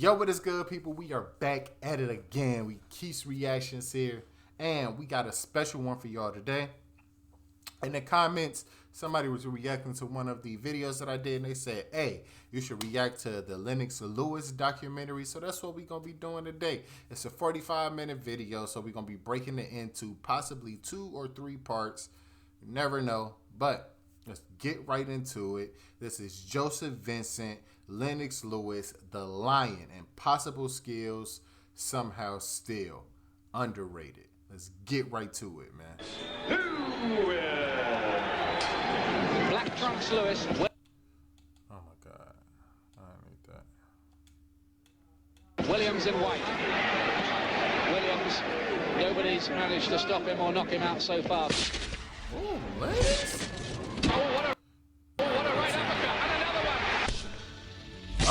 Yo, what is good, people? We are back at it again. We Keith's Reactions here, and we got a special one for y'all today. In the comments, somebody was reacting to one of the videos that I did, and they said, hey, you should react to the Lennox-Lewis documentary. So that's what we're going to be doing today. It's a 45-minute video, so we're going to be breaking it into possibly 2 or 3 parts. You never know, but let's get right into it. This is Joseph Vincent, Lennox-Lewis, the Lion. Impossible skills, somehow still underrated. Let's get right to it, man. Black trunks Lewis. Oh my God, I need that. Williams in white. Williams, nobody's managed to stop him or knock him out so far. Oh, Lennox. What a right uppercut, and another one.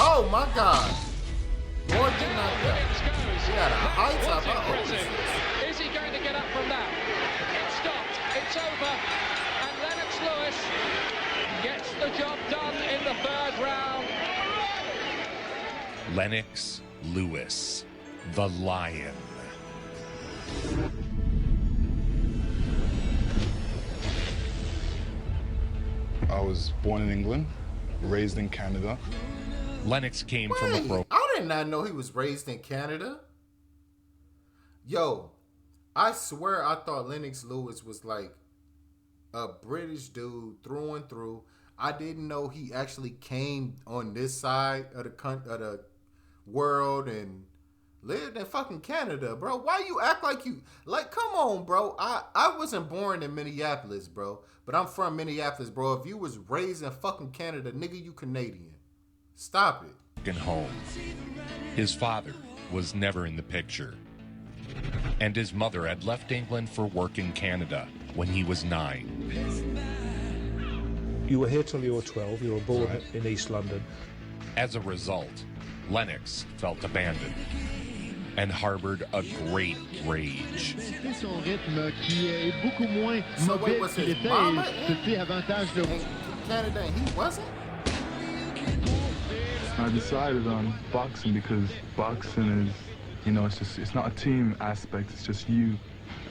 Oh my God. More than not that. Williams goes. He had a high top. What's impressive? Is he going to get up from that? It's stopped. It's over. And Lennox-Lewis gets the job done in the 3rd round. Lennox-Lewis, the Lion. I was born in England, raised in Canada. Lennox came from a Wait, I did not know he was raised in Canada. Yo, I swear I thought Lennox-Lewis was like a British dude through and through. I didn't know he actually came on this side of the world and lived in fucking Canada, bro. Why you act like you like? Come on, bro. I wasn't born in Minneapolis, bro, but I'm from Minneapolis, bro. If you was raised in fucking Canada, nigga, you Canadian. Stop it. Home. His father was never in the picture, and his mother had left England for work in Canada when he was 9. You were here till you were 12. You were born in East London. As a result, Lennox felt abandoned and harbored a great rage. Son rythme qui est beaucoup moins So wait, mobile was qu'il his était, mama c'était avantage de... in Canada and he wasn't? I decided on boxing because boxing is, you know, it's not a team aspect, it's just you.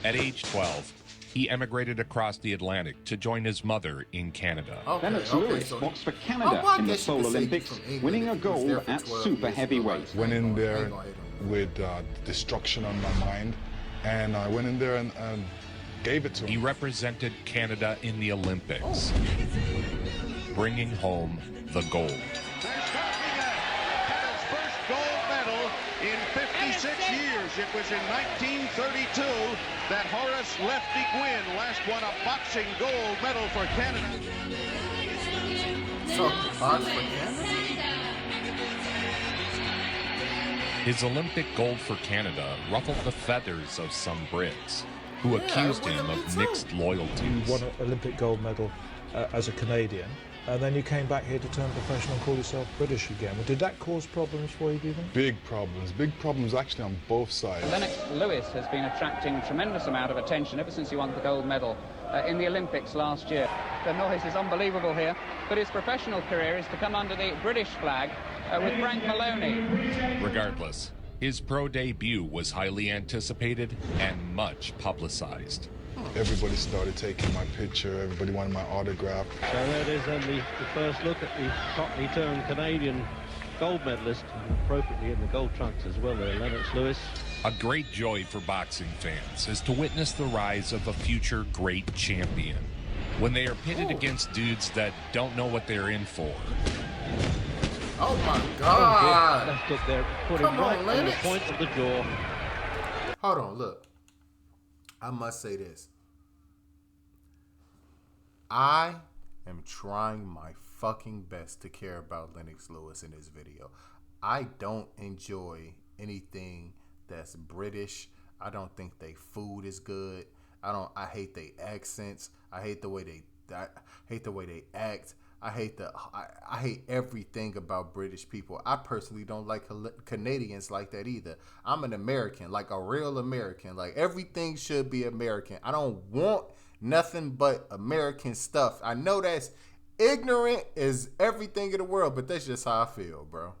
At age 12, he emigrated across the Atlantic to join his mother in Canada. Lennox-Lewis so boxed for Canada in the Seoul Olympics, winning a gold at super heavyweight. Went in there with destruction on my mind, and I went in there and gave it to He him. represented Canada in the Olympics, bringing home the gold. Canada's first gold medal in 56 years. It was in 1932 that Horace Lefty Gwynn last won a boxing gold medal for Canada. So box for Canada? His Olympic gold for Canada ruffled the feathers of some Brits, who accused him of mixed You loyalties. won an Olympic gold medal as a Canadian, and then you came back here to turn professional and call yourself British again. Well, did that cause problems for you, do you think? Big problems actually on both sides. Lennox-Lewis has been attracting a tremendous amount of attention ever since he won the gold medal in the Olympics last year. The noise is unbelievable here, but his professional career is to come under the British flag with Frank Maloney. Regardless, his pro debut was highly anticipated and much publicized. Everybody started taking my picture, everybody wanted my autograph. So there it is, then the first look at the hotly turned Canadian gold medalist, and appropriately in the gold trunks as well there, Lennox-Lewis. A great joy for boxing fans is to witness the rise of a future great champion when they are pitted against dudes that don't know what they're in for. Oh my God. Left hook there, put Come him right on, on the Lennox. point of the jaw. Hold on, look. I must say this. I am trying my fucking best to care about Lennox-Lewis in this video. I don't enjoy anything that's British. I don't think they food is good. I hate their accents. I hate the way they act. I hate everything about British people. I personally don't like Canadians like that either. I'm an American, like a real American. Like everything should be American. I don't want nothing but American stuff. I know that's ignorant as everything in the world, but that's just how I feel, bro.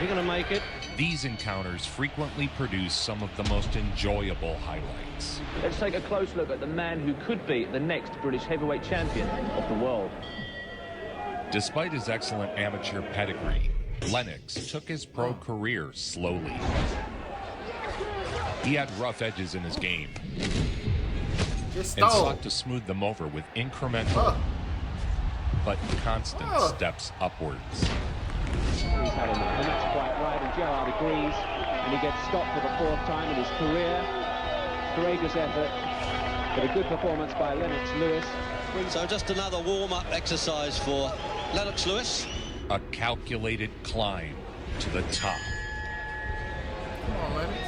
he going to make it? These encounters frequently produce some of the most enjoyable highlights. Let's take a close look at the man who could be the next British heavyweight champion of the world. Despite his excellent amateur pedigree, Lennox took his pro career slowly. He had rough edges in his game and sought to smooth them over with incremental but constant steps upwards. He's had him, and that's quite right, and Gerard agrees, and he gets stopped for the 4th time in his career. Courageous effort, but a good performance by Lennox Lewis. So just another warm-up exercise for Lennox Lewis. A calculated climb to the top. Come on, Lennox.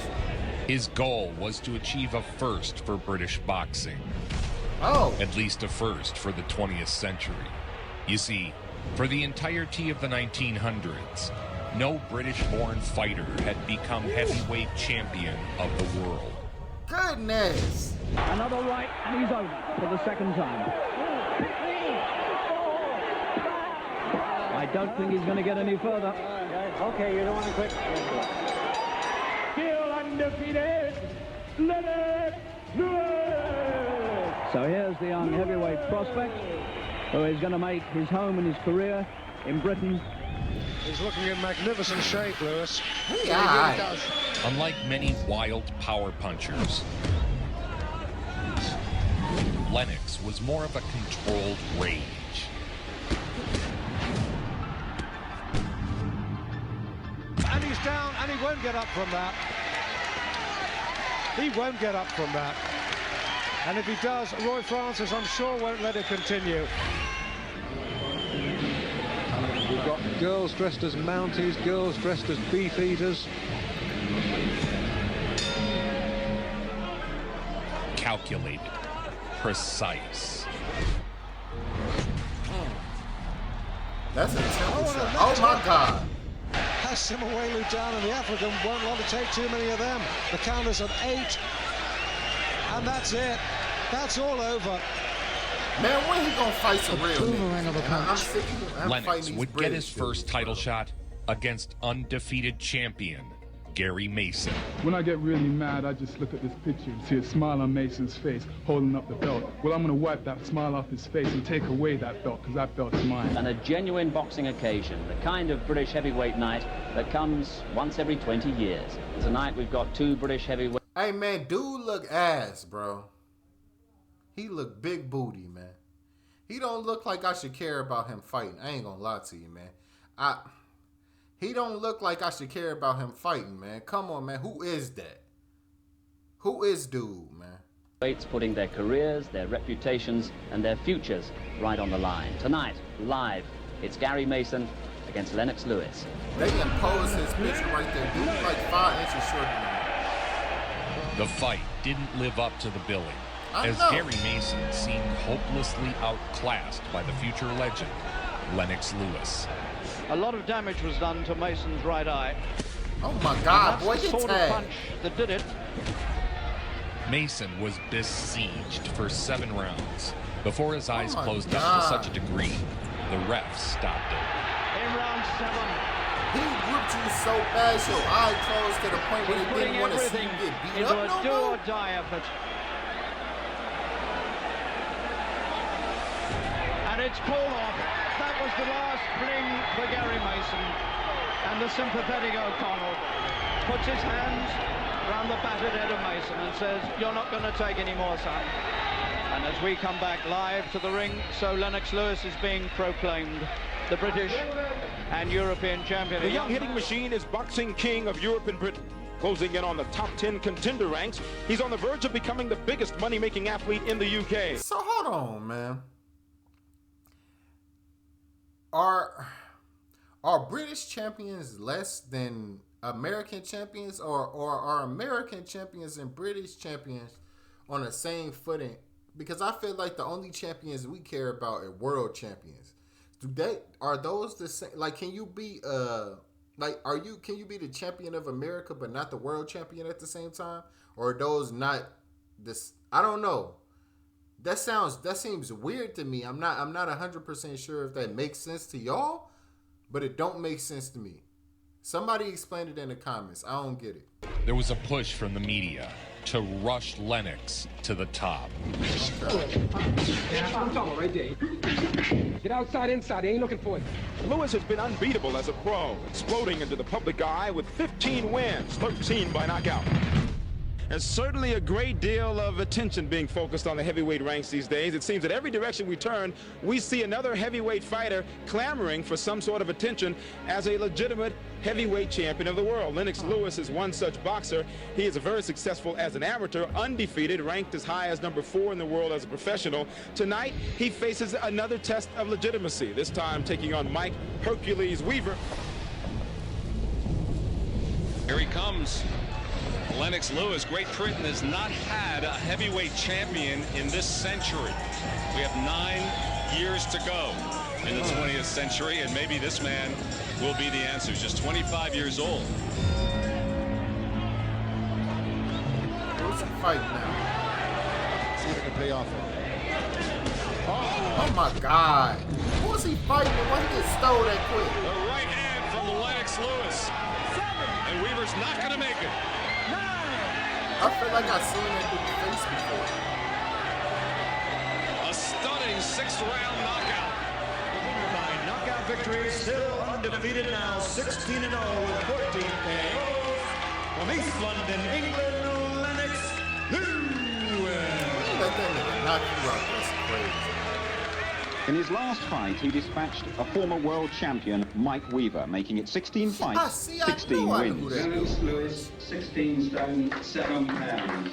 His goal was to achieve a first for British boxing. At least a first for the 20th century. You see, for the entirety of the 1900s, no British-born fighter had become heavyweight champion of the world. Goodness! Another right, and he's over for the 2nd time. I don't think he's going to get any further. Okay, you don't want to quit. Still undefeated, Lennox Lewis! So here's the young heavyweight prospect who is going to make his home and his career in Britain. He's looking in magnificent shape, Lewis. He really does. Unlike many wild power punchers, Lennox was more of a controlled rage. And he's down, and he won't get up from that. He won't get up from that. And if he does, Roy Francis, I'm sure, won't let it continue. We've got girls dressed as Mounties, girls dressed as beef eaters. Calculated, precise. That's a terrible shot. Oh my God. Has Simawelu down, and the African won't want to take too many of them. The counter's at 8. And that's it. That's all over. Man, when he gonna fight some real niggas? Lennox would get his first title shot against undefeated champion Gary Mason. When I get really mad, I just look at this picture and see a smile on Mason's face holding up the belt. Well, I'm gonna wipe that smile off his face and take away that belt, because that belt's mine. And a genuine boxing occasion, the kind of British heavyweight night that comes once every 20 years. Tonight we've got 2 British heavyweight. Hey man, dude look ass, bro. He look big booty, man. He don't look like I should care about him fighting. I ain't gonna lie to you, man. He don't look like I should care about him fighting, man. Come on, man. Who is that? Who is dude, man? Weights putting their careers, their reputations, and their futures right on the line. Tonight, live, it's Gary Mason against Lennox Lewis. They impose his picture right there. Dude like 5 inches shorter than him. The fight didn't live up to the billing, as Gary Mason seemed hopelessly outclassed by the future legend, Lennox Lewis. A lot of damage was done to Mason's right eye. Oh my God, boy, that's the sort of punch that did it. Mason was besieged for 7 rounds before his eyes closed up to such a degree, the ref stopped it. In round 7. He whipped you so fast, your eye closed to the point where they didn't want to see you get beat up no more. Do or die effort. And it's pulled off. That was the last fling for Gary Mason. And the sympathetic O'Connell puts his hands around the battered head of Mason and says, "You're not going to take any more, son." And as we come back live to the ring, so Lennox Lewis is being proclaimed the British and European champion. The young hitting machine is boxing king of Europe and Britain. Closing in on the top 10 contender ranks, he's on the verge of becoming the biggest money-making athlete in the UK. So hold on, man. Are British champions less than American champions, or are American champions and British champions on the same footing? Because I feel like the only champions we care about are world champions. Are those the same? Like, can you be can you be the champion of America but not the world champion at the same time? Or are those not this? I don't know. That seems weird to me. I'm not 100% sure if that makes sense to y'all, but it don't make sense to me. Somebody explain it in the comments. I don't get it. There was a push from the media to rush Lennox to the top. Right there. Get outside, inside. He ain't looking for you. Lewis has been unbeatable as a pro, exploding into the public eye with 15 wins, 13 by knockout. There's certainly a great deal of attention being focused on the heavyweight ranks these days. It seems that every direction we turn, we see another heavyweight fighter clamoring for some sort of attention as a legitimate heavyweight champion of the world. Lennox Lewis is one such boxer. He is very successful as an amateur, undefeated, ranked as high as number 4 in the world as a professional. Tonight, he faces another test of legitimacy, this time taking on Mike Hercules Weaver. Here he comes. Lennox Lewis. Great Britain has not had a heavyweight champion in this century. We have 9 years to go in the 20th century, and maybe this man will be the answer. He's just 25 years old. Who's he fighting now? See if they can play off of. Oh my God. Who is he fighting? Why he get stole that quick? The right hand from Lennox Lewis. And Weaver's not going to make it. I feel like I've seen that dude's face before. A stunning 6th-round knockout. By knockout victory, still undefeated now, 16-0 with 14 KOs. From East London, England, Lennox Lewis. Let that nigga knock you out. That's crazy. In his last fight, he dispatched a former world champion, Mike Weaver, making it 16 fights, 16 wins. Lennox Lewis, 16 stone, 7 pounds.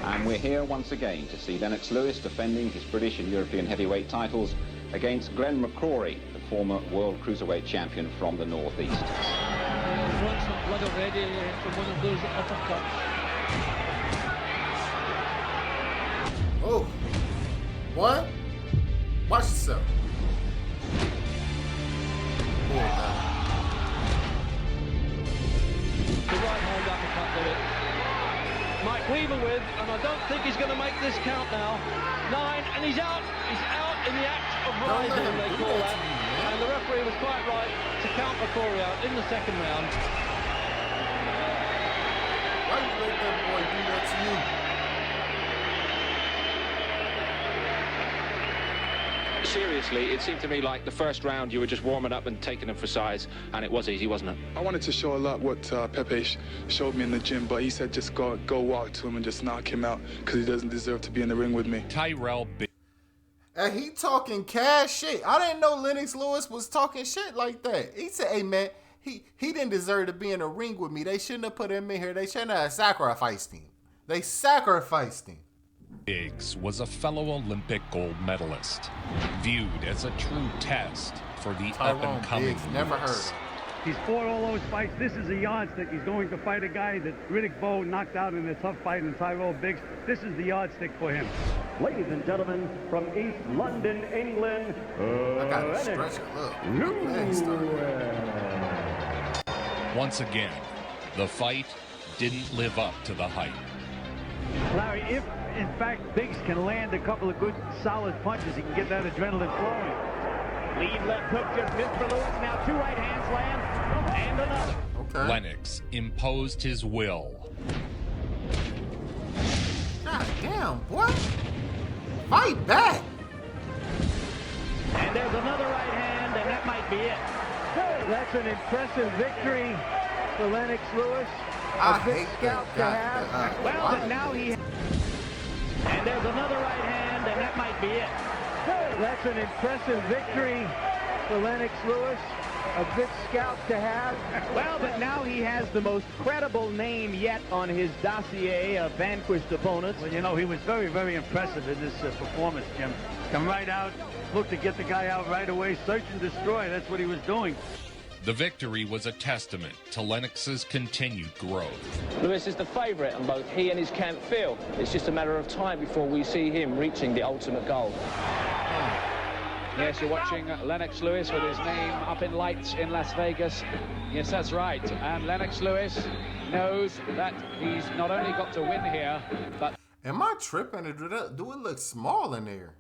And we're here once again to see Lennox Lewis defending his British and European heavyweight titles against Glenn McCrory, the former world cruiserweight champion from the Northeast. Run some blood already from one of those uppercuts. Oh. What? Watch yourself. The right hand uppercut did it. Mike Weaver with, and I don't think he's going to make this count now. 9, and he's out. He's out in the act of rising, they call that. And the referee was quite right to count McCrory out in the 2nd round. Why you let that boy do that to you? Seriously, it seemed to me like the 1st round you were just warming up and taking him for size, and it was easy, wasn't it? I wanted to show a lot what Pepe showed me in the gym, but he said just go walk to him and just knock him out because he doesn't deserve to be in the ring with me. Tyrell And he talking cash shit. I didn't know Lennox Lewis was talking shit like that. He said, hey man, he didn't deserve to be in the ring with me. They shouldn't have put him in here. They shouldn't have sacrificed him. They sacrificed him. Biggs was a fellow Olympic gold medalist, viewed as a true test for the up-and-coming Lewis. Never heard of him. He's fought all those fights. This is a yardstick. He's going to fight a guy that Riddick Bowe knocked out in a tough fight in Tyrell Biggs. This is the yardstick for him. Ladies and gentlemen, from East London, England, I got to stretch it. Look. Once again, the fight didn't live up to the hype. Larry, if in fact Biggs can land a couple of good solid punches, he can get that adrenaline flowing. Lead left hook just missed for Lewis. Now 2 right hands land, and another. Okay. Lennox imposed his will. God damn, boy. Fight back. And there's another right hand, and that might be it. That's an impressive victory for Lennox Lewis. I hate scout to have. Well, but now he... And there's another right hand, and that might be it. That's an impressive victory for Lennox Lewis. A good scout to have. Well, but now he has the most credible name yet on his dossier of vanquished opponents. Well, you know, he was very, very impressive in this performance, Jim. Come right out, look to get the guy out right away, search and destroy. That's what he was doing. The victory was a testament to Lennox's continued growth. Lewis is the favourite, and both he and his camp feel it's just a matter of time before we see him reaching the ultimate goal. Yes, you're watching Lennox Lewis with his name up in lights in Las Vegas. Yes, that's right. And Lennox Lewis knows that he's not only got to win here, but... Am I tripping? Do it look small in there?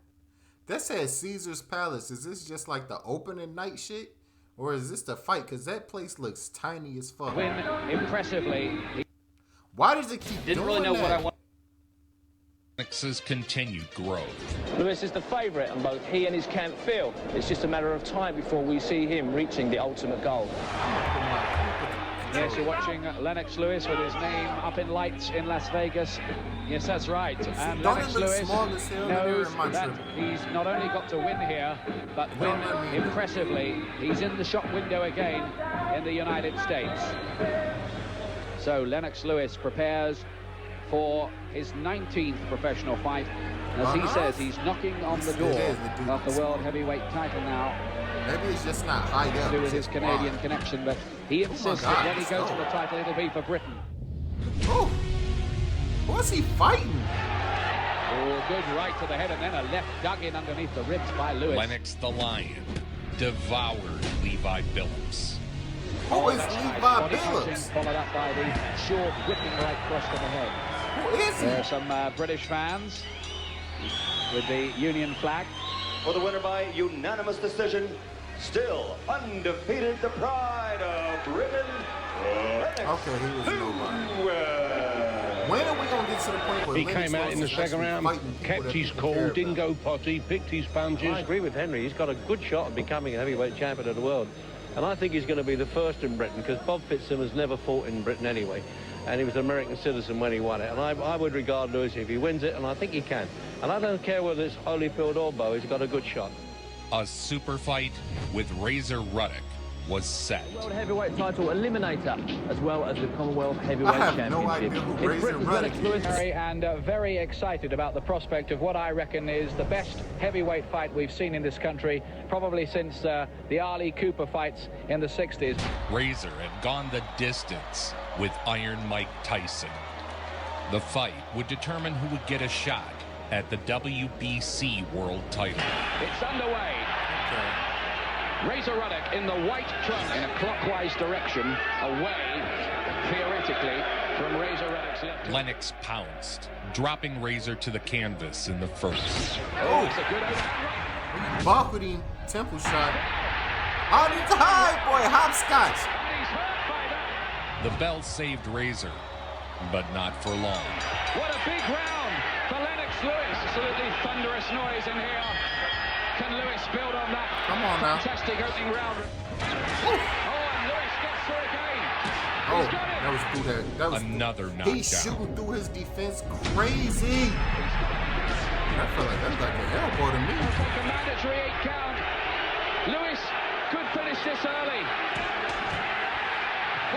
That says Caesar's Palace. Is this just like the opening night shit? Or is this the fight? Because that place looks tiny as fuck. Win impressively. Why does it keep Didn't doing really know that? what I want. Lennox's continued growth. Lewis is the favourite, and both he and his camp feel it's just a matter of time before we see him reaching the ultimate goal. Yes, you're watching Lennox Lewis with his name up in lights in Las Vegas. Yes, that's right. And Lennox Lewis knows that he's not only got to win here, but win impressively. He's in the shop window again in the United States. So Lennox Lewis prepares for his 19th professional fight. As he says, he's knocking on the door of the world heavyweight title now. Maybe it's just not high up. To do with his Canadian connection, but he insists that when he goes for the title, it'll be for Britain. Oh, what's he fighting? Oh, good right to the head, and then a left dug in underneath the ribs by Lewis. Lennox the Lion devoured Levi Billups. Who is Levi Billups? Followed up by the short whipping right cross to the head. Who is he? There are some British fans with the Union flag. For the winner by unanimous decision, still undefeated, the pride of Britain, Lennox. Okay, he was nobody. When are we going to get to the point where he came out in the second round, kept his cool, didn't go potty, picked his punches? I agree with Henry. He's got a good shot at becoming a heavyweight champion of the world. And I think he's going to be the first in Britain, because Bob Fitzsimmons never fought in Britain anyway. And he was an American citizen when he won it. And I would regard Lewis if he wins it, and I think he can. And I don't care whether it's Holyfield or Bowe, he's got a good shot. A super fight with Razor Ruddock was set. World heavyweight title eliminator, as well as the Commonwealth heavyweight championship. No idea who Razor Ruddock is. And very excited about the prospect of what I reckon is the best heavyweight fight we've seen in this country, probably since the Ali Cooper fights in the 60s. Razor had gone the distance with Iron Mike Tyson. The fight would determine who would get a shot at the WBC world title. It's underway. Razor Ruddock in the white trunk in a clockwise direction, away, theoretically, from Razor Ruddock's left. Lennox pounced, dropping Razor to the canvas in the first. Oh, it's a good overhand. Buckled him, temple shot. Oh, it's a high, boy, hopscotch. The bell saved Razor, but not for long. What a big round for Lennox Lewis. Absolutely thunderous noise in here. Can Lewis build on that? Come on now. Fantastic opening round. Oh, and Lewis gets through again. Oh, that was through that. That was another knockdown. He's shooting through his defense crazy. That felt like an elbow to me. Take a mandatory 8 count. Lewis could finish this early.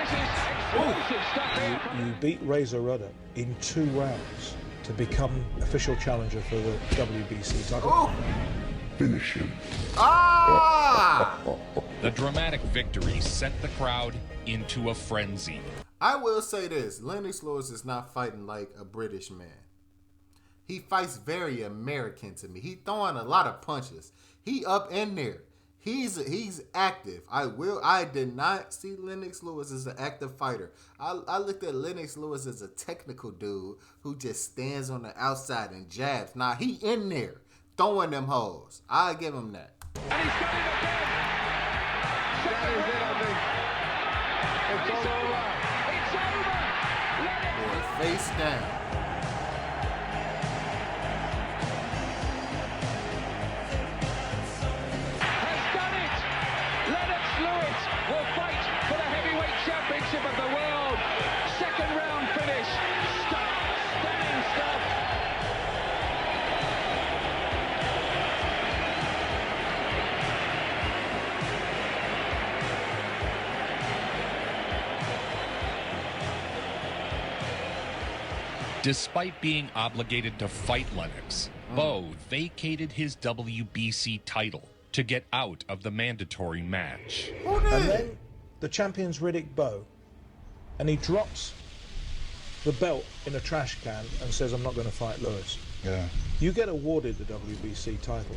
This is explosive stuff here. You beat Razor Ruddock in 2 rounds to become official challenger for the WBC title. Oh. Finish him. Ah! The dramatic victory sent the crowd into a frenzy. I will say this, Lennox Lewis is not fighting like a British man. He fights very American to me. He throwing a lot of punches. He up in there. He's active. I did not see Lennox Lewis as an active fighter. I looked at Lennox Lewis as a technical dude who just stands on the outside and jabs. Nah, he in there throwing them hoes. I give him that. And he's got it again. That is it, I think. It's all over. It's over. Boy, face down. Has done it. Lennox Lewis will fight for the heavyweight championship of the world. Second round finish. Stunning stuff. Despite being obligated to fight Lennox, Bowe vacated his WBC title to get out of the mandatory match. And then the champion's Riddick Bowe, and he drops the belt in a trash can and says, I'm not going to fight Lewis. Yeah. You get awarded the WBC title.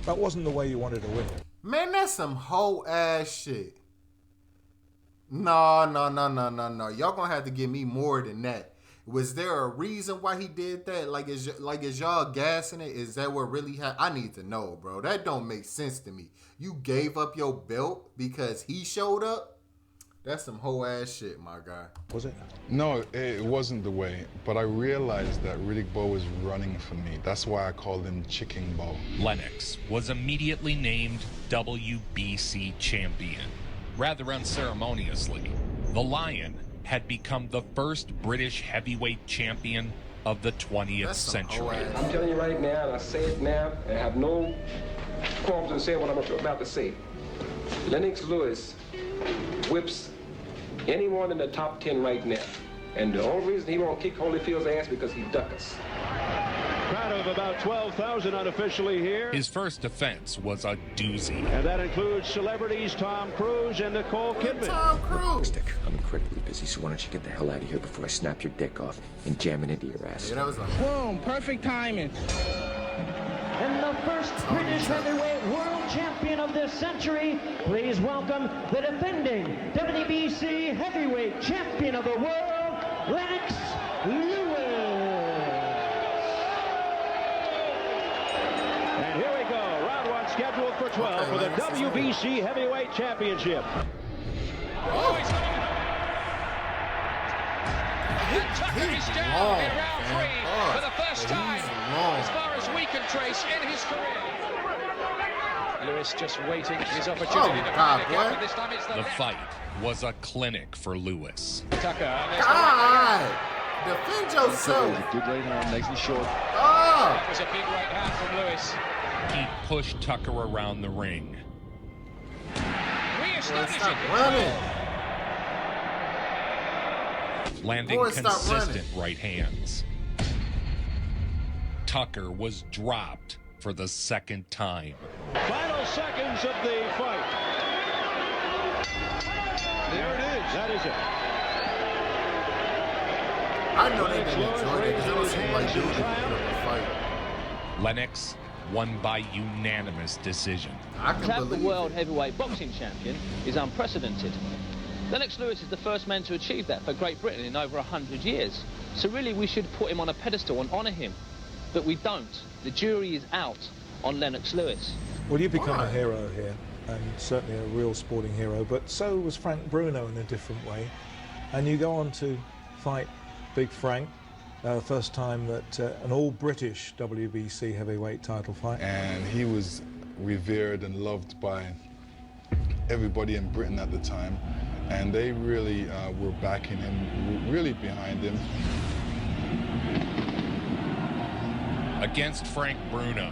That wasn't the way you wanted to win it. Man, that's some whole ass shit. No. Y'all gonna have to give me more than that. Was there a reason why he did that? Like, is y'all gassing it? Is that what really happened? I need to know, bro. That don't make sense to me. You gave up your belt because he showed up? That's some whole ass shit, my guy. Was it? No, it wasn't the way. But I realized that Riddick Bowe was running for me. That's why I called him Chicken Bowe. Lennox was immediately named WBC champion. Rather unceremoniously, the Lion had become the first British heavyweight champion of the 20th century. I'm telling you right now, and I say it now, and I have no qualms in saying what I'm about to say. Lennox Lewis whips anyone in the top 10 right now. And the only reason he won't kick Holyfield's ass because he duck us. Crowd of about 12,000 unofficially here. His first defense was a doozy. And that includes celebrities Tom Cruise and Nicole Kidman. Tom Cruise. I'm incredibly busy, so why don't you get the hell out of here before I snap your dick off and jam it into your ass. Yeah, that was boom, perfect timing. And the first British heavyweight world champion of this century, please welcome the defending WBC heavyweight champion of the world, Lennox Lewis. And here we go, round one scheduled for 12 for the WBC heavyweight championship. Oh, And Tucker is down in round three for the first time, as far as we can trace in his career. Lewis just waiting his opportunity to find again, but this time it's The fight was a clinic for Lewis. Tucker. God! Defend yourself. Good right hand, legs and short. Oh! That was a big right hand from Lewis. He pushed Tucker around the ring. Re-establishing running. Landing consistent right hands. Tucker was dropped for the second time. Final seconds of the fight. There it is. That is it. I know they didn't enjoy it because it don't seem like dudes put up a fight. Lennox won by unanimous decision. I can To have the believe world it. heavyweight boxing champion is unprecedented. Lennox Lewis is the first man to achieve that for Great Britain in over 100 years. So really we should put him on a pedestal and honour him. But we don't. The jury is out on Lennox Lewis. Well, you've become a hero here, and certainly a real sporting hero, but so was Frank Bruno in a different way. And you go on to fight Big Frank, first time that an all-British WBC heavyweight title fight. And he was revered and loved by everybody in Britain at the time. And they really were backing him, really behind him. Against Frank Bruno,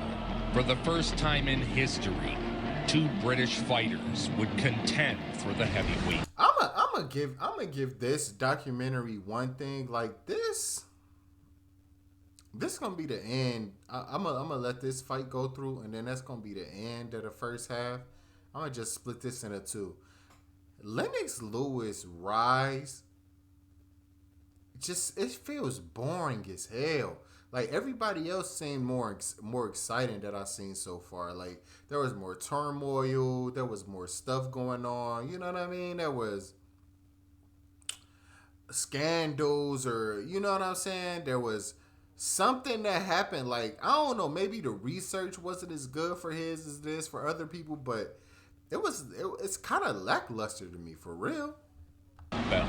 for the first time in history, two British fighters would contend for the heavyweight. I'm gonna give this documentary one thing. Like this gonna be the end. I'm gonna let this fight go through, and then that's gonna be the end of the first half. I'm gonna just split this into two. Lennox Lewis' rise, it feels boring as hell. Like everybody else seemed more exciting that I've seen so far. Like there was more turmoil, there was more stuff going on. You know what I mean? There was scandals, or you know what I'm saying? There was something that happened. Like I don't know, maybe the research wasn't as good for his as this for other people, but it's kind of lackluster to me, for real. Belt.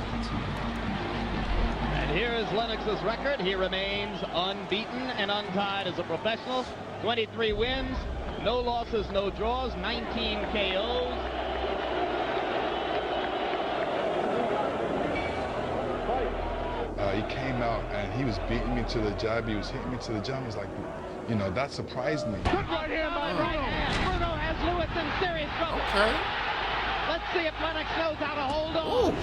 And here is Lennox's record. He remains unbeaten and untied as a professional. 23 wins, no losses, no draws, 19 KOs. He came out and he was beating me to the jab. He was hitting me to the jab. He was like, you know, that surprised me. Good right hand by right hand. Bruno has Lewis in serious trouble. Okay. Let's see if Lennox knows how to hold on. Ooh.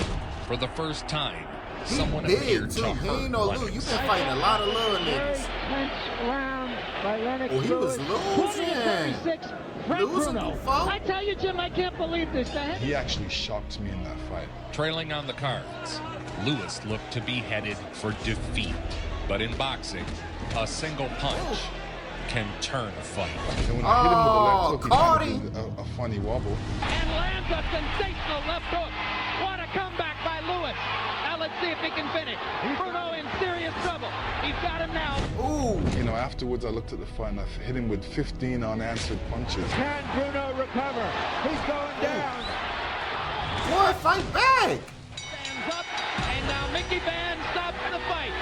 For the first time, someone big appeared too. to He hurt ain't no Lou. Lennox. You've been fighting a lot of little niggas. Round by Lennox Oh, he was losing. 36. Frank Losing Bruno. before? I tell you, Jim, I can't believe this. He actually shocked me in that fight. Trailing on the cards, Lewis looked to be headed for defeat. But in boxing, a single punch can turn a fight. And when I hit him with the left hook, he kind of did a funny wobble. And lands a sensational left hook. What a comeback by Lewis. Now let's see if he can finish. Bruno in serious serious trouble. He's got him now. Ooh. You know, afterwards I looked at the fight and I hit him with 15 unanswered punches. Can Bruno recover? He's going down. Boy, fight back. Stands up, and now Mickey Van stops the fight.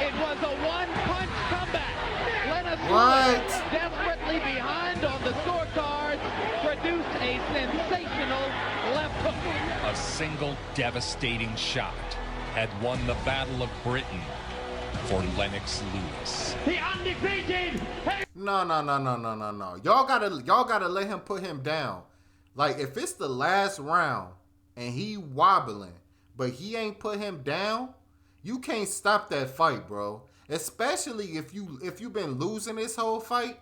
It was a one-punch comeback. Lennox Lewis, desperately behind on the scorecards, produced a sensational left hook. A single devastating shot had won the Battle of Britain for Lennox Lewis. The undefeated. No. Y'all gotta let him put him down. Like, if it's the last round and he wobbling, but he ain't put him down, you can't stop that fight, bro. Especially if you've been losing this whole fight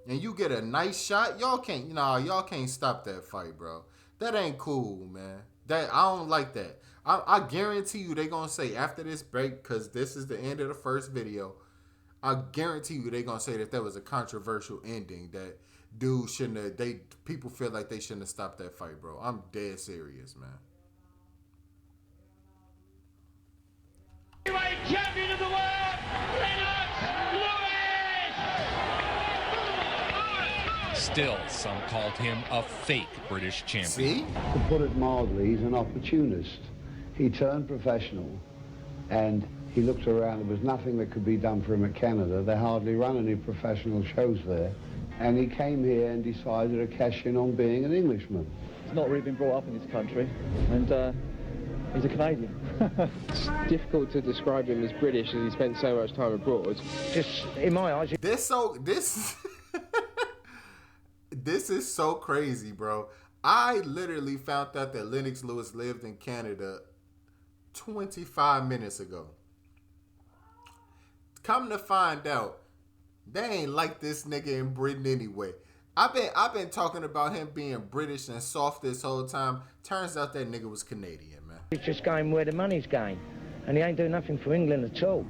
and you get a nice shot, y'all can't stop that fight, bro. That ain't cool, man. I don't like that. I guarantee you they gonna say after this break, because this is the end of the first video, I guarantee you they gonna say that there was a controversial ending, that dude shouldn't have, people feel like they shouldn't have stopped that fight, bro. I'm dead serious, man. Heavyweight champion of the world, Lennox Lewis! Still, some called him a fake British champion. See? To put it mildly, he's an opportunist. He turned professional and he looked around. There was nothing that could be done for him at Canada. They hardly run any professional shows there. And he came here and decided to cash in on being an Englishman. He's not really been brought up in this country, and he's a Canadian. It's difficult to describe him as British as he spent so much time abroad. Just in my eyes. This is so crazy, bro. I literally found out that Lennox Lewis lived in Canada 25 minutes ago. Come to find out, they ain't like this nigga in Britain anyway. I've been talking about him being British and soft this whole time. Turns out that nigga was Canadian, man. He's just going where the money's going, and he ain't doing nothing for England at all.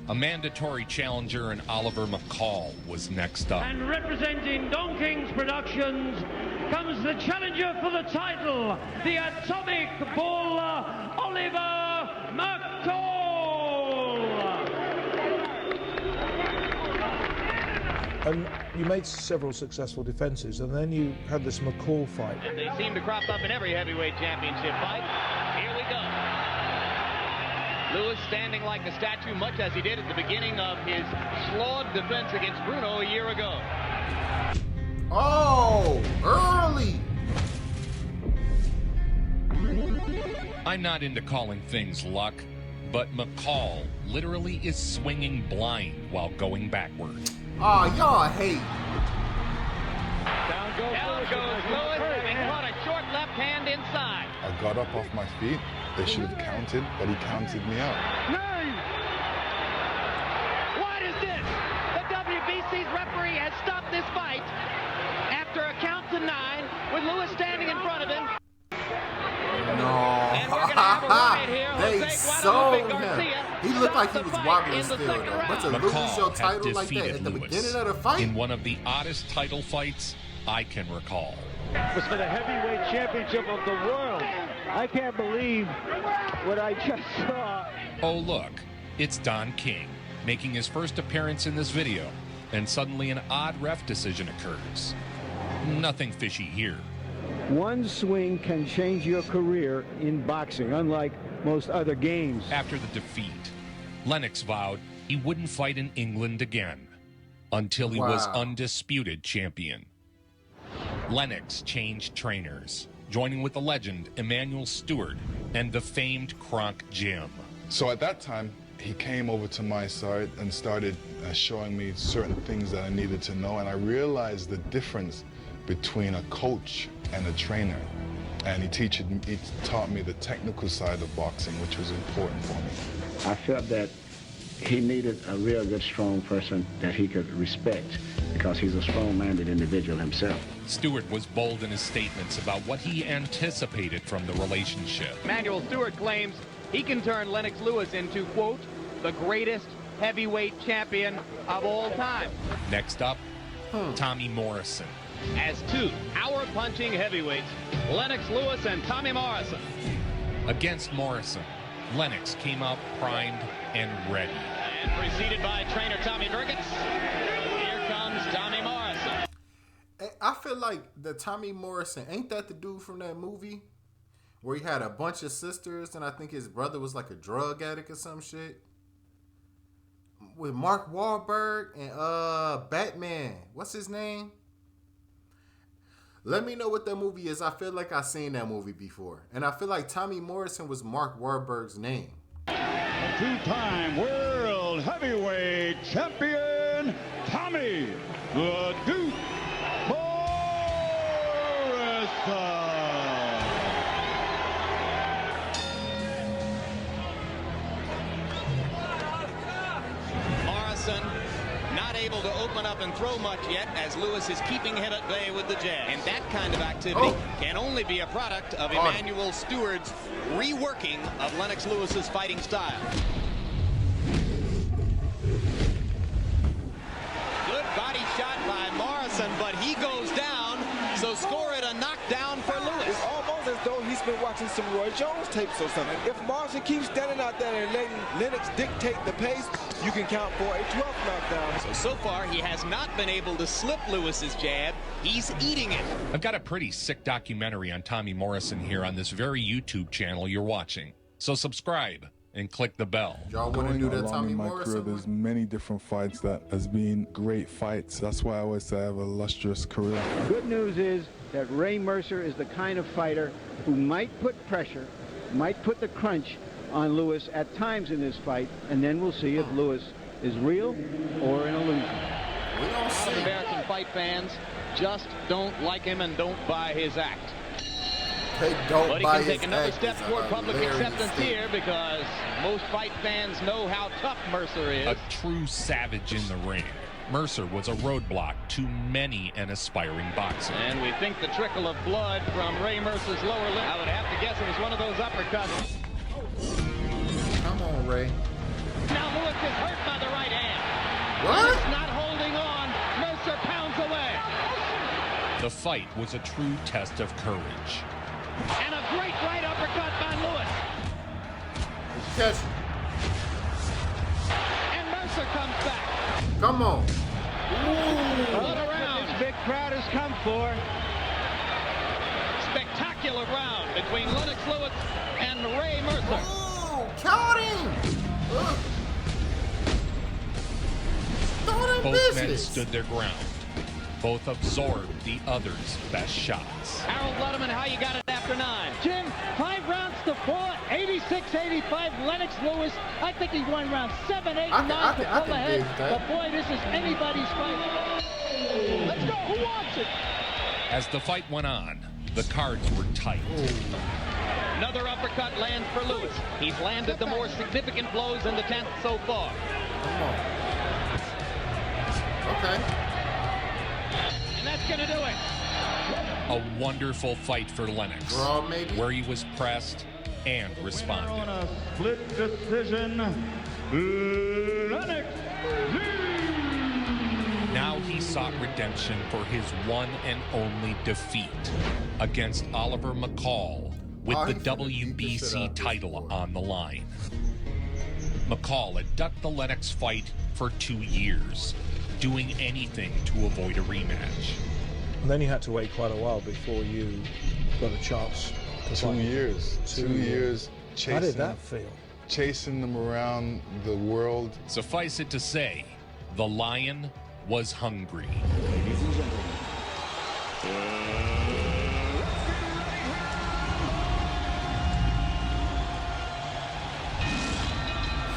A mandatory challenger in Oliver McCall was next up. And representing Don King's Productions comes the challenger for the title, the Atomic Bull, Oliver McCall. And you made several successful defenses, and then you had this McCall fight. And they seem to crop up in every heavyweight championship fight. Here we go. Lewis standing like a statue, much as he did at the beginning of his flawed defense against Bruno a year ago. Oh, early. I'm not into calling things luck, but McCall literally is swinging blind while going backward. Oh, y'all hate. Down goes Lewis, having caught a short left hand inside. I got up off my feet. They should have counted, but he counted me out. What is this? The WBC's referee has stopped this fight after a count to 9 with Lewis standing in front of him. No. And we're going to have a riot here. They sold him. He looked like he was wobbling still, though. But to lose your title like that at the beginning of the fight? In one of the oddest title fights I can recall. It was for the heavyweight championship of the world. I can't believe what I just saw. Oh, look, it's Don King making his first appearance in this video, and suddenly an odd ref decision occurs. Nothing fishy here. One swing can change your career in boxing, unlike most other games. After the defeat, Lennox vowed he wouldn't fight in England again until he was undisputed champion. Lennox changed trainers, joining with the legend Emmanuel Stewart and the famed Kronk Jim. So at that time, he came over to my side and started showing me certain things that I needed to know, and I realized the difference between a coach and a trainer. And he taught me the technical side of boxing, which was important for me. I felt that he needed a real good, strong person that he could respect, because he's a strong-minded individual himself. Stewart was bold in his statements about what he anticipated from the relationship. Emmanuel Stewart claims he can turn Lennox Lewis into, quote, the greatest heavyweight champion of all time. Next up, Tommy Morrison. As two power-punching heavyweights, Lennox Lewis and Tommy Morrison. Against Morrison, Lennox came out primed and ready. And preceded by trainer Tommy Durkins. Here comes Tommy Morrison. I feel like the Tommy Morrison, ain't that the dude from that movie where he had a bunch of sisters and I think his brother was like a drug addict or some shit? With Mark Wahlberg and Batman. What's his name? Let me know what that movie is. I feel like I've seen that movie before. And I feel like Tommy Morrison was Mark Wahlberg's name. Two-time world heavyweight champion, Tommy the Duke Morrison. Not able to open up and throw much yet, as Lewis is keeping him at bay with the jab. And that kind of activity can only be a product of Emmanuel Stewart's reworking of Lennox Lewis's fighting style. Good body shot by Morrison, but he goes down, so score it a knockdown for Lewis. It's almost as though he's been watching some Roy Jones tapes or something. If Morrison keeps standing out there and letting Lennox dictate the pace, you can count for a 12th knockdown. So far, he has not been able to slip Lewis's jab. He's eating it. I've got a pretty sick documentary on Tommy Morrison here on this very YouTube channel you're watching. So subscribe and click the bell. Y'all want to do that Tommy in my Morrison? career, there's many different fights that has been great fights. That's why I always say I have a illustrious career. Good news is that Ray Mercer is the kind of fighter who might put pressure, might put the crunch on Lewis at times in this fight, and then we'll see if Lewis is real or an illusion. We don't see. American fight fans just don't like him and don't buy his act. They don't but he buy can take his another act. step toward public acceptance here because most fight fans know how tough Mercer is. A true savage in the ring. Mercer was a roadblock to many an aspiring boxer. And we think the trickle of blood from Ray Mercer's lower lip, I would have to guess it was one of those uppercuts. Come on, Ray. Now Lewis is hurt by the right hand. What? Lewis not holding on. Mercer pounds away. The fight was a true test of courage. And a great right uppercut by Lewis. Catch. And Mercer comes back. Come on. Ooh. What a round this big crowd has come for. Spectacular round between Lennox Lewis and Ray Mercer. Oh, caught him. Both men stood their ground. Both absorbed the other's best shots. Harold Letterman, how you got it after 9? Jim, 5 rounds to 4, 86-85, Lennox Lewis. I think he won round 7, 8, 9 to pull ahead. But boy, this is anybody's fight. Let's go, who wants it? As the fight went on, the cards were tight. Another uppercut lands for Lewis. He's landed the more significant blows in the 10th so far. Come on. Okay. And that's going to do it. A wonderful fight for Lennox, where he was pressed and responded. On a split decision, Lennox. Now he sought redemption for his one and only defeat against Oliver McCall with the WBC title on the line. McCall had ducked the Lennox fight for 2 years, doing anything to avoid a rematch. And then you had to wait quite a while before you got a chance. 2 years. 2 years chasing. How did that feel? Chasing them around the world. Suffice it to say, the Lion was hungry. Ladies and gentlemen.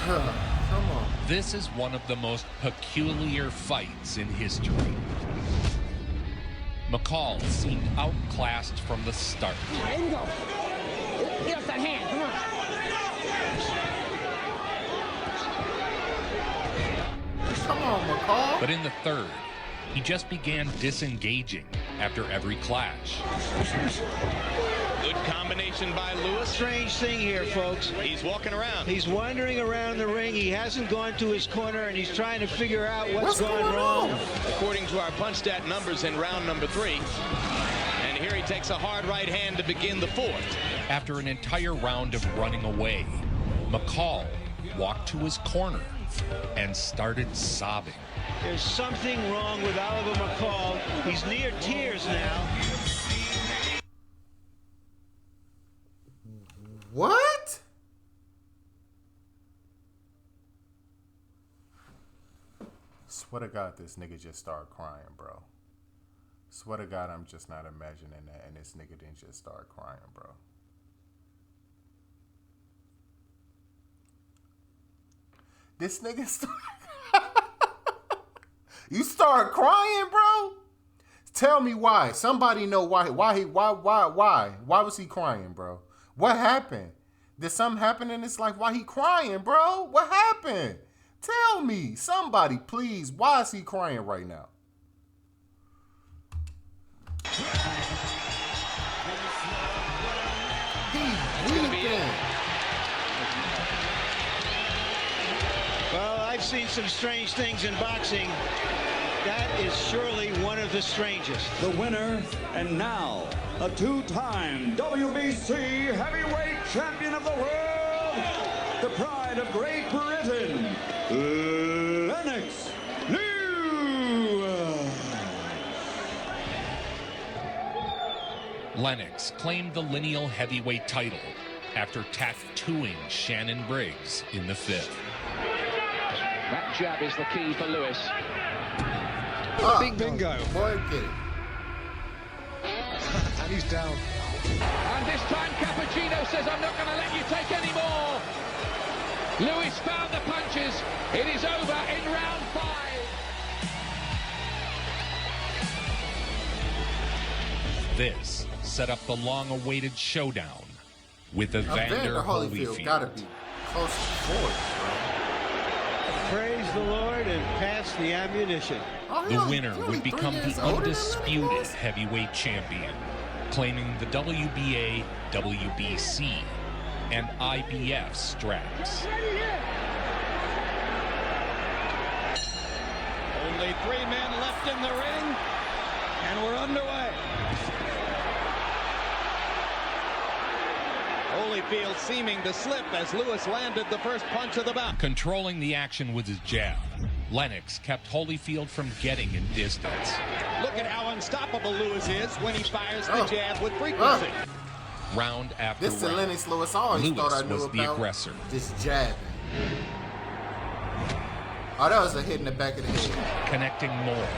Come on. This is one of the most peculiar fights in history. McCall seemed outclassed from the start. Let him go. Get off that hand, come on. Come on, McCall. But in the third, he just began disengaging after every clash. Good combination by Lewis. Strange thing here, folks. He's walking around. He's wandering around the ring. He hasn't gone to his corner, and he's trying to figure out what's gone wrong. According to our punch stat numbers in round number 3. And here he takes a hard right hand to begin the 4th. After an entire round of running away, McCall walked to his corner and started sobbing. There's something wrong with Oliver McCall. He's near tears now. What? Swear to God, this nigga just started crying, bro. Swear to God, I'm just not imagining that, and this nigga didn't just start crying, bro. This nigga You start crying, bro? Tell me why. Somebody know why. Why was he crying, bro? What happened? Did something happen in his life? Why he crying, bro? What happened? Tell me. Somebody, please. Why is he crying right now? He's weeping. Well, I've seen some strange things in boxing. That is surely one of the strangest. The winner, and now a two-time WBC heavyweight champion of the world, the pride of Great Britain, Lennox Lewis. Lennox claimed the lineal heavyweight title after tattooing Shannon Briggs in the 5th. That jab is the key for Lewis. Bingo. Boy, get it. And he's down. And this time Cappuccino says, I'm not going to let you take any more. Lewis found the punches. It is over in round 5. This set up the long-awaited showdown with Evander Holyfield. Gotta be close to 4. Praise the Lord and pass the ammunition. The winner would become the undisputed heavyweight champion, claiming the WBA, WBC, and IBF straps. Only 3 men left in the ring, and we're underway. Holyfield seeming to slip as Lewis landed the first punch of the bout. Controlling the action with his jab, Lennox kept Holyfield from getting in distance. Look at how unstoppable Lewis is when he fires the jab with frequency. Round after this round, is Lennox Lewis. I always thought I knew was the about aggressor. This jabbing. Oh, that was a hit in the back of the head. Connecting more.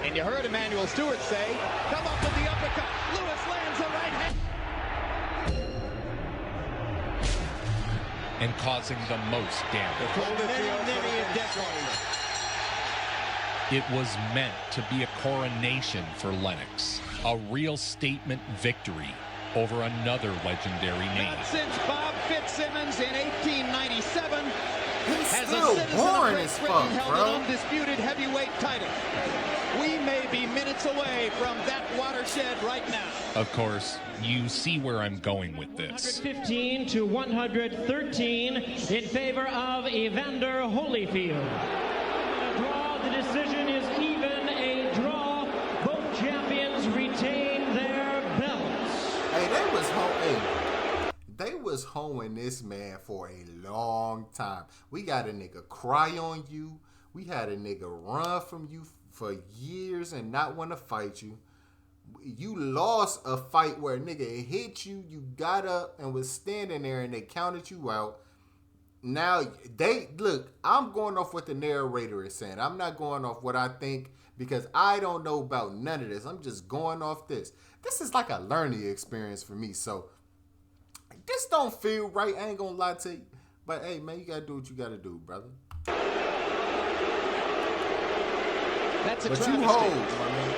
And you heard Emmanuel Stewart say, come up with the uppercut. Lewis lands a right hand. And causing the most damage. It was meant to be a coronation for Lennox, a real statement victory over another legendary name. Not since Bob Fitzsimmons in 1897 has still a citizen boring of as Great fuck, Britain held bro. an undisputed heavyweight title. We may be minutes away from that watershed right now. Of course, you see where I'm going with this. 115 to 113 in favor of Evander Holyfield. A draw, the decision is even a draw. Both champions retain their belts. Hey, they was hoeing this man for a long time. We got a nigga cry on you. We had a nigga run from you for years and not want to fight you. You lost a fight where a nigga hit you, you got up and was standing there and they counted you out. Now, look, I'm going off what the narrator is saying. I'm not going off what I think because I don't know about none of this. I'm just going off this. This is like a learning experience for me. So, this don't feel right. I ain't going to lie to you. But, hey, man, you got to do what you got to do, brother. That's a travesty.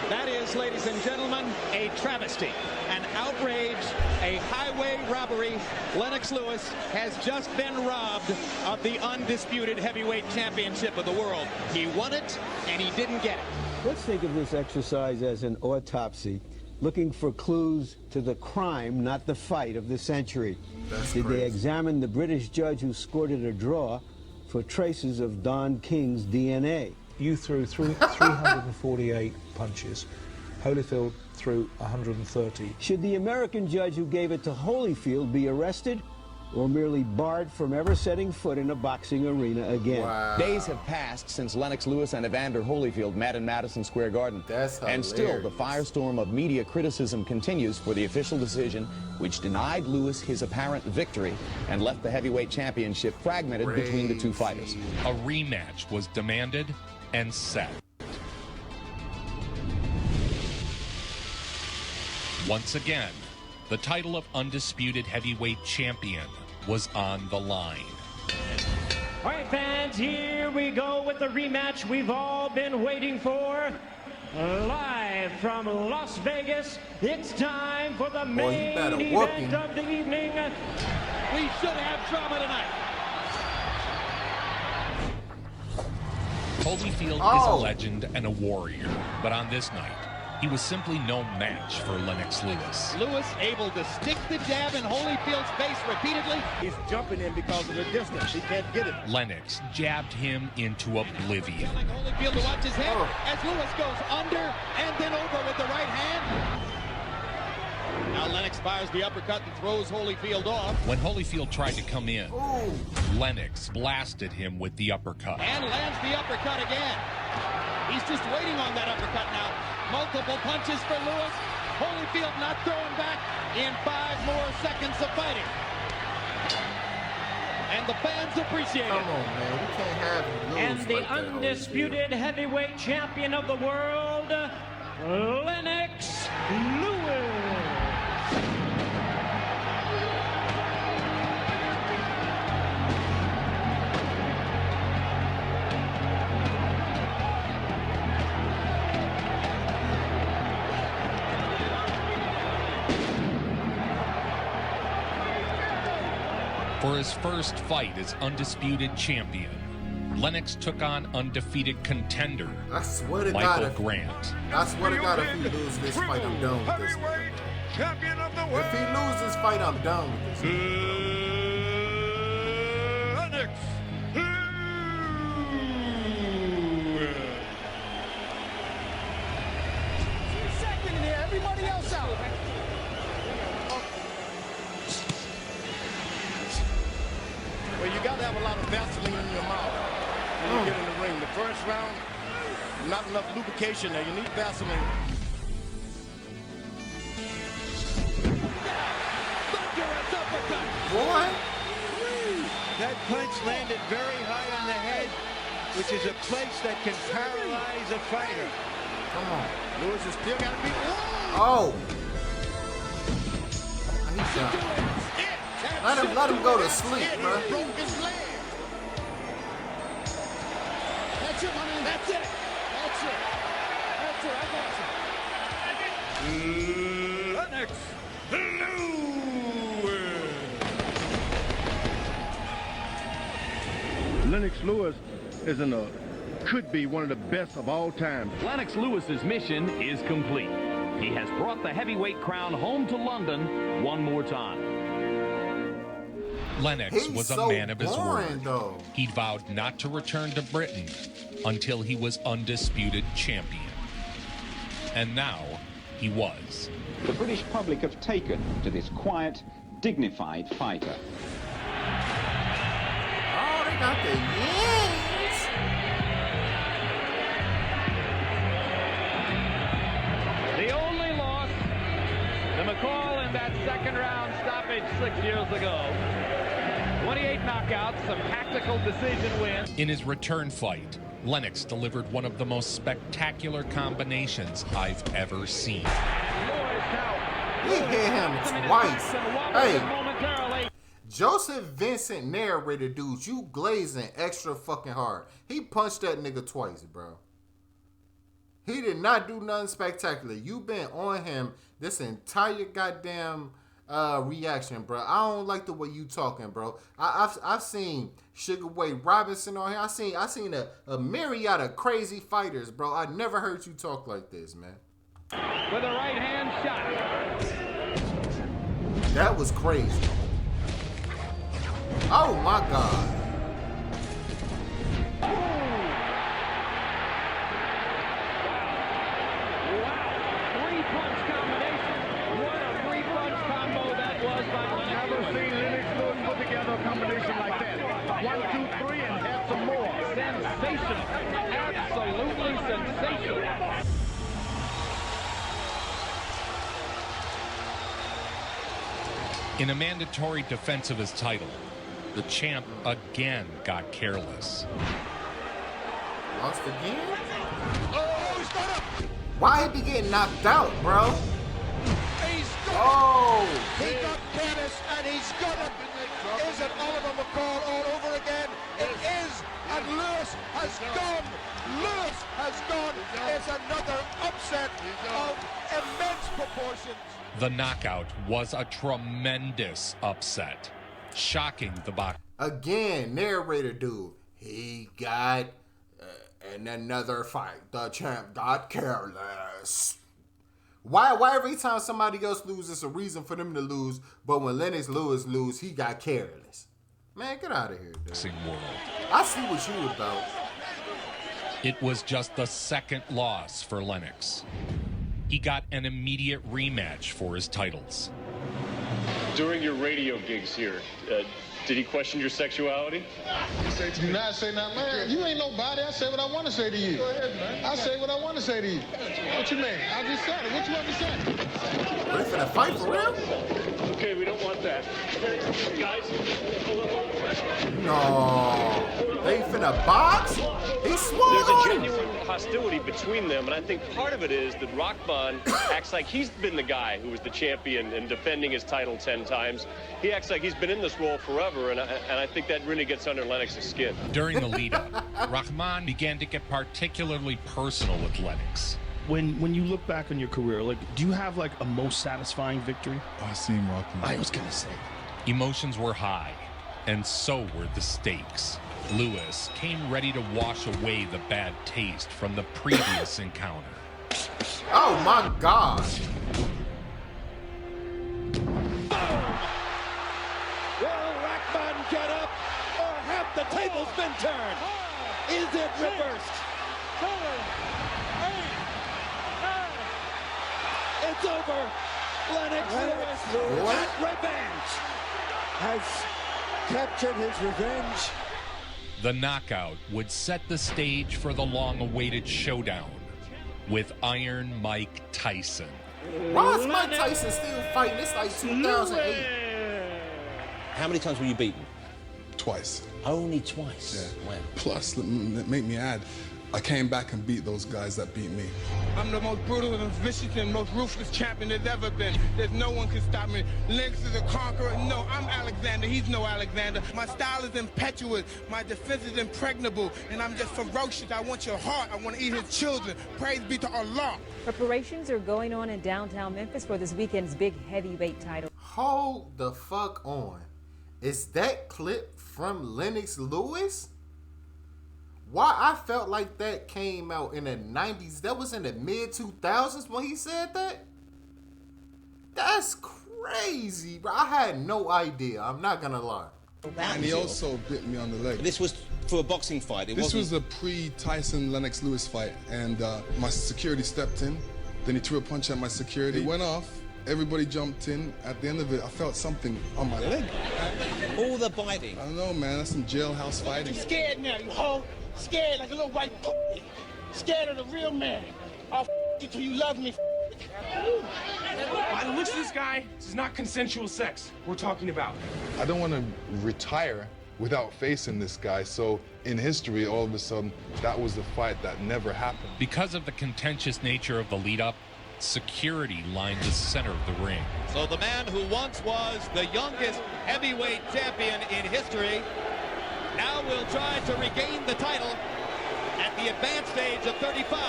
That is, ladies and gentlemen, a travesty, an outrage, a highway robbery. Lennox Lewis has just been robbed of the undisputed heavyweight championship of the world. He won it, and he didn't get it. Let's think of this exercise as an autopsy, looking for clues to the crime, not the fight of the century. Did they examine the British judge who scored it a draw for traces of Don King's DNA? You threw 348 punches. Holyfield threw 130. Should the American judge who gave it to Holyfield be arrested or merely barred from ever setting foot in a boxing arena again. Wow. Days have passed since Lennox Lewis and Evander Holyfield met in Madison Square Garden. That's hilarious. And still, the firestorm of media criticism continues for the official decision which denied Lewis his apparent victory and left the heavyweight championship fragmented between the two fighters. A rematch was demanded and set. Once again, the title of undisputed heavyweight champion was on the line. All right, fans, here we go with the rematch we've all been waiting for. Live from Las Vegas, it's time for the main event of the evening. We should have drama tonight. Holyfield is a legend and a warrior, but on this night, he was simply no match for Lennox Lewis. Lewis able to stick the jab in Holyfield's face repeatedly. He's jumping in because of the distance. He can't get it. Lennox jabbed him into oblivion. Like Holyfield to watch his head as Lewis goes under and then over with the right hand. Now Lennox fires the uppercut and throws Holyfield off. When Holyfield tried to come in, Lennox blasted him with the uppercut. And lands the uppercut again. He's just waiting on that uppercut now. Multiple punches for Lewis. Holyfield not throwing back in 5 more seconds of fighting. And the fans appreciate it. Come on, man. We can't have him lose. And the undisputed heavyweight champion of the world, Lennox Lewis. For his first fight as undisputed champion, Lennox took on undefeated contender Michael Grant. I swear to God, if he loses this fight, I'm done with this. Champion of the world. If he loses this fight, I'm done with this. Lennox Lewis. Second in here, everybody else out. Well, you got to have a lot of Vaseline in your mouth when you get in the ring. The first round, not enough lubrication there. You need Vaseline. Boy. That punch landed very high on the head, which is a place that can paralyze a fighter. Come on. Lewis has still got to be... Oh. He's done. Let him go to sleep, bro. That's it, honey. That's it. That's it. That's it. I got you. Lennox Lewis. Lennox Lewis could be one of the best of all time. Lennox Lewis's mission is complete. He has brought the heavyweight crown home to London one more time. Lennox was a man of his word. He'd vowed not to return to Britain until he was undisputed champion. And now he was. The British public have taken to this quiet, dignified fighter. Oh, they got the yes. The only loss to McCall in that second round stoppage 6 years ago. 28 knockouts, some tactical decision wins. In his return fight, Lennox delivered one of the most spectacular combinations I've ever seen. He hit him twice. Hey, Joseph Vincent narrated, dude, you glazing extra fucking hard. He punched that nigga twice, bro. He did not do nothing spectacular. You been on him this entire goddamn reaction, bro. I don't like the way you talking, bro. I've seen Sugar Wade Robinson on here. I seen a myriad of crazy fighters, bro. I never heard you talk like this, man. With a right hand shot. That was crazy. Oh my God. Three-punch combination. What a three-punch combo that was by Lennox Lewis. Never seen Lennox Lewis with the Sensational. Absolutely sensational. In a mandatory defense of his title, the champ again got careless. Lost again? Oh, he's got up. Why he be getting knocked out, bro? He's got He got careless and he's got him. Is it Oliver McCall all over again? It is, and Lewis has gone. Lewis has gone. It's another upset of immense proportions. The knockout was a tremendous upset, shocking the box. Again, narrator dude, he got in another fight. The champ got careless. Why every time somebody else loses, it's a reason for them to lose, but when Lennox Lewis lose, he got careless. Man, get out of here, dude. World. I see what you about. It was just the second loss for Lennox. He got an immediate rematch for his titles. During your radio gigs here, did he question your sexuality? Do not say nothing, man. You ain't nobody. I say what I want to say to you. Go ahead, man. I say what I want to say to you. What you mean? I just said it. What you want to say? What, for the fight for real? Okay, we don't want that. Guys, no. They finna box? He swung There's a on him. genuine hostility between them, and I think part of it is that Rahman acts like he's been the guy who was the champion and defending his title 10 times. He acts like he's been in this role forever, and I think that really gets under Lennox's skin. During the lead-up, Rahman began to get particularly personal with Lennox. When you look back on your career, like, do you have like a most satisfying victory? I seen Rahman. I was gonna say. Emotions were high, and so were the stakes. Lewis came ready to wash away the bad taste from the previous encounter. Oh my God! Will Rahman get up, or have the tables been turned? Is it reversed? 7, 8, 9. It's over. Lennox Lewis at revenge has captured his revenge. The knockout would set the stage for the long-awaited showdown with Iron Mike Tyson. Why is Mike Tyson still fighting? It's like 2008. How many times were you beaten? Twice. Only twice? Yeah. Wow. Plus, make me add, I came back and beat those guys that beat me. I'm the most brutal and vicious and most ruthless champion there's ever been. There's no one can stop me. Lennox is a conqueror. No, I'm Alexander. He's no Alexander. My style is impetuous. My defense is impregnable. And I'm just ferocious. I want your heart. I want to eat his children. Praise be to Allah. Preparations are going on in downtown Memphis for this weekend's big heavyweight title. Hold the fuck on. Is that clip from Lennox Lewis? Why I felt like that came out in the 90s. That was in the mid-2000s when he said that? That's crazy, bro. I had no idea. I'm not gonna lie. And he also bit me on the leg. This was for a boxing fight. This was a pre-Tyson Lennox Lewis fight, and my security stepped in. Then he threw a punch at my security. It went off. Everybody jumped in. At the end of it, I felt something on my leg. All the biting. I don't know, man. That's some jailhouse fighting. You're scared now, you hoe. Scared like a little white scared of the real man. I'll you till you love me. By the looks of this guy, this is not consensual sex we're talking about. I don't want to retire without facing this guy. So in history, all of a sudden, that was the fight that never happened. Because of the contentious nature of the lead-up, security lined the center of the ring. So the man who once was the youngest heavyweight champion in history now will try to regain the title at the advanced age of 35.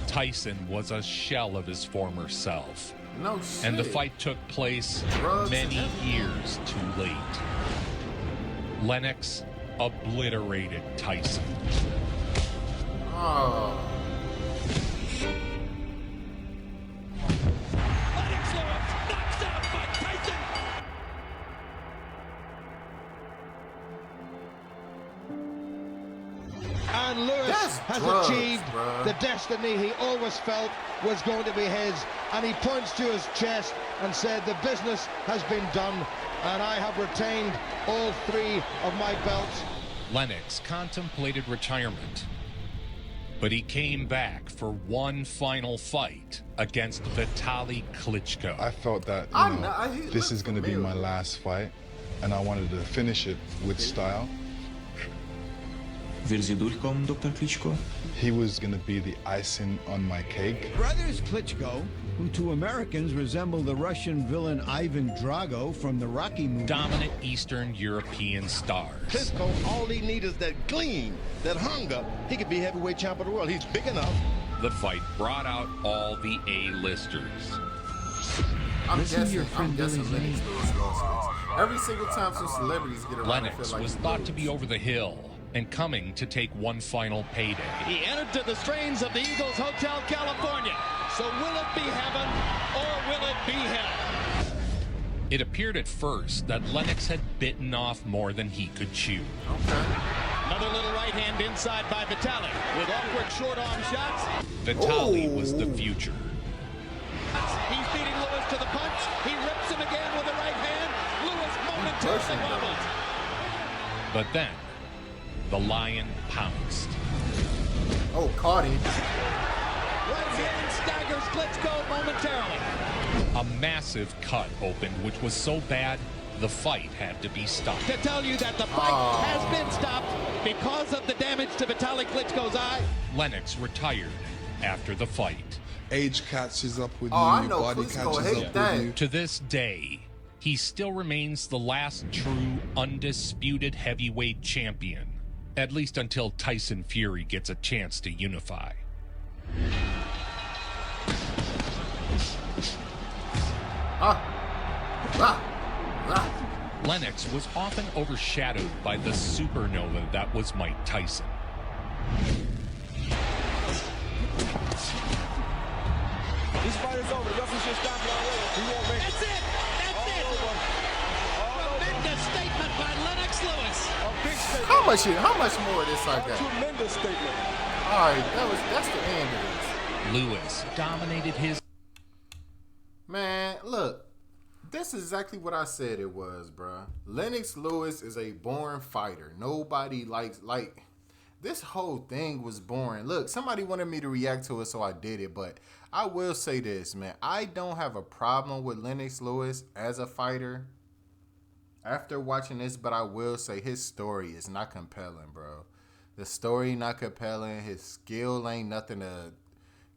Tyson was a shell of his former self. No shit. And the fight took place many years too late. Lennox obliterated Tyson. Oh. And Lewis has achieved the destiny he always felt was going to be his. And he points to his chest and said, the business has been done, and I have retained all 3 of my belts. Lennox contemplated retirement, but he came back for one final fight against Vitaly Klitschko. I felt that this is going to be my last fight, and I wanted to finish it with style. Will Sie durchkommen, Dr. Klitschko? He was going to be the icing on my cake. Brothers Klitschko, who to Americans resemble the Russian villain Ivan Drago from the Rocky movie. Dominant Eastern European stars. Klitschko, all he needs is that gleam, that hunger. He could be heavyweight champ of the world. He's big enough. The fight brought out all the A-listers. I'm guessing Lennox Lewis lost. Every single time some celebrities get around, Lennox was thought to be over the hill and coming to take one final payday. He entered to the strains of the Eagles Hotel California. So will it be heaven or will it be hell? It appeared at first that Lennox had bitten off more than he could chew. Another little right hand inside by Vitaly with awkward short arm shots. Vitaly was the future. He's beating Lewis to the punch. He rips him again with the right hand. Lewis momentarily wobbles. But then, the lion pounced. Oh, caught him. Right hand staggers Klitschko momentarily. A massive cut opened, which was so bad, the fight had to be stopped. To tell you that the fight has been stopped because of the damage to Vitaly Klitschko's eye. Lennox retired after the fight. Age catches up with you, I your know body Klitschko catches hate up that. with you. To this day, he still remains the last true, undisputed heavyweight champion. At least until Tyson Fury gets a chance to unify. Lennox was often overshadowed by the supernova that was Mike Tyson. This fight is over. The referee should stop it already. He won't make it. That's it. That's it. Tremendous statement by Lennox Lewis. A big statement. How much more of this I got? Tremendous statement. All right, that's the end of this. Lewis dominated his... Man, look. This is exactly what I said it was, bruh. Lennox Lewis is a boring fighter. Nobody likes, this whole thing was boring. Look, somebody wanted me to react to it, so I did it. But I will say this, man. I don't have a problem with Lennox Lewis as a fighter after watching this, but I will say his story is not compelling, bro. The story not compelling. His skill ain't nothing to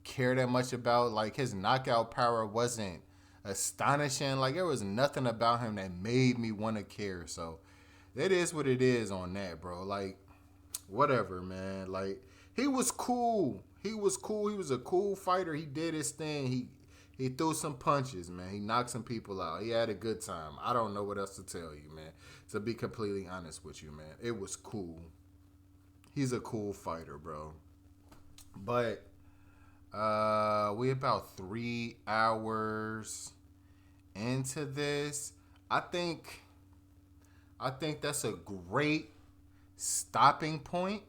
care that much about. Like, his knockout power wasn't astonishing. Like, there was nothing about him that made me want to care. So it is what it is on that, bro. Like, whatever, man. Like, he was cool. He was cool. He was a cool fighter. He did his thing. He threw some punches, man. He knocked some people out. He had a good time. I don't know what else to tell you, man. To be completely honest with you, man. It was cool. He's a cool fighter, bro. But we about 3 hours into this. I think that's a great stopping point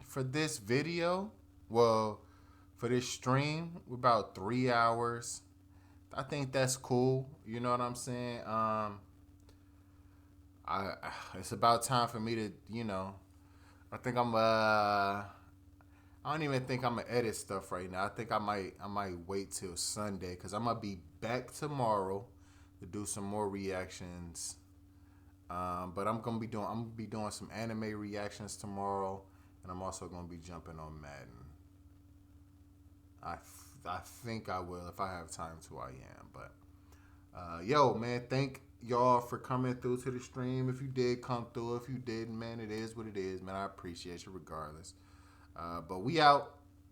for this video. Well, for this stream. We're about 3 hours. I think that's cool. You know what I'm saying? It's about time for me to, I think I don't even think I'm gonna edit stuff right now. I think I might wait till Sunday because I'm gonna be back tomorrow to do some more reactions. But I'm gonna be doing some anime reactions tomorrow, and I'm also gonna be jumping on Madden. I think I will if I have time to. I am, but yo, man, thank y'all for coming through to the stream. If you did come through, if you didn't, man, it is what it is, man. I appreciate you regardless. But we out.